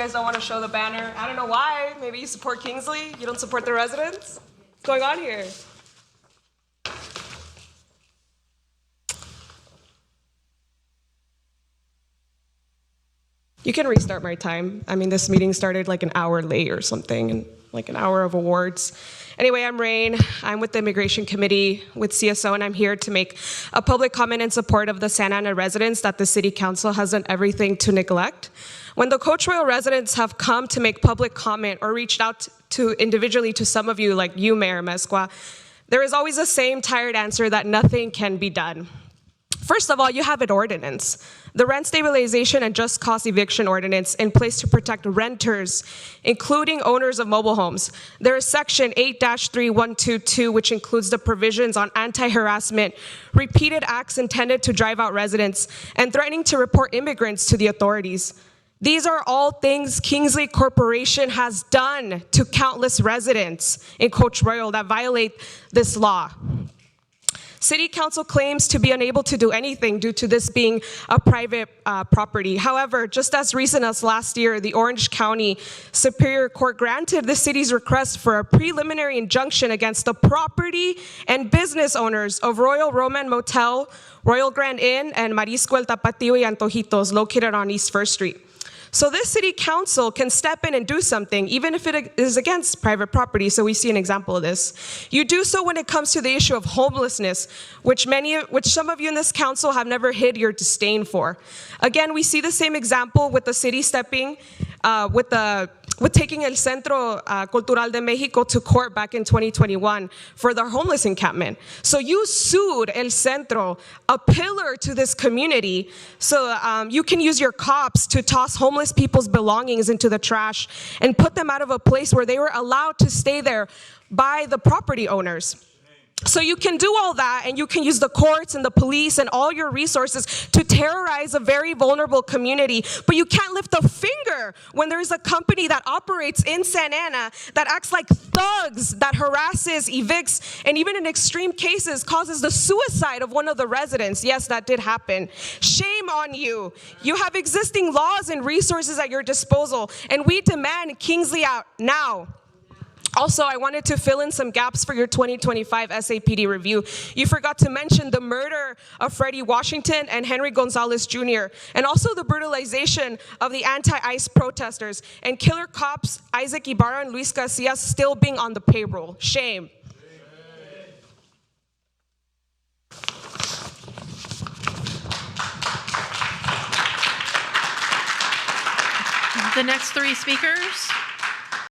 guys don't want to show the banner. I don't know why. Maybe you support Kingsley. You don't support the residents. What's going on here? You can restart my time. I mean, this meeting started like an hour late or something, and like an hour of awards. Anyway, I'm Rain. I'm with the Immigration Committee with CSO, and I'm here to make a public comment in support of the Santa Ana residents that the City Council has done everything to neglect. When the Coach Royal residents have come to make public comment or reached out to individually to some of you, like you, Mayor Mezcua, there is always the same tired answer that nothing can be done. First of all, you have an ordinance, the Rent Stabilization and Just Cause Eviction Ordinance, in place to protect renters, including owners of mobile homes. There is Section 8-3122, which includes the provisions on anti-harassment, repeated acts intended to drive out residents, and threatening to report immigrants to the authorities. These are all things Kingsley Corporation has done to countless residents in Coach Royal that violate this law. City Council claims to be unable to do anything due to this being a private property. However, just as recent as last year, the Orange County Superior Court granted the city's request for a preliminary injunction against the property and business owners of Royal Roman Motel, Royal Grand Inn, and Marisco El Tapatío y Antojitos, located on East First Street. So this city council can step in and do something, even if it is against private property. So we see an example of this. You do so when it comes to the issue of homelessness, which some of you in this council have never hid your disdain for. Again, we see the same example with the city stepping, with taking El Centro Cultural de Mexico to court back in 2021 for their homeless encampment. So you sued El Centro, a pillar to this community, so you can use your cops to toss homeless people's belongings into the trash and put them out of a place where they were allowed to stay there by the property owners. So you can do all that, and you can use the courts and the police and all your resources to terrorize a very vulnerable community, but you can't lift a finger when there is a company that operates in Santa Ana that acts like thugs, that harasses, evicts, and even in extreme cases causes the suicide of one of the residents. Yes, that did happen. Shame on you. You have existing laws and resources at your disposal, and we demand Kingsley out now. Also, I wanted to fill in some gaps for your 2025 SAPD review. You forgot to mention the murder of Freddie Washington and Henry Gonzalez Jr., and also the brutalization of the anti-ICE protesters, and killer cops Isaac Ibarra and Luis Casillas still being on the payroll. Shame. The next three speakers.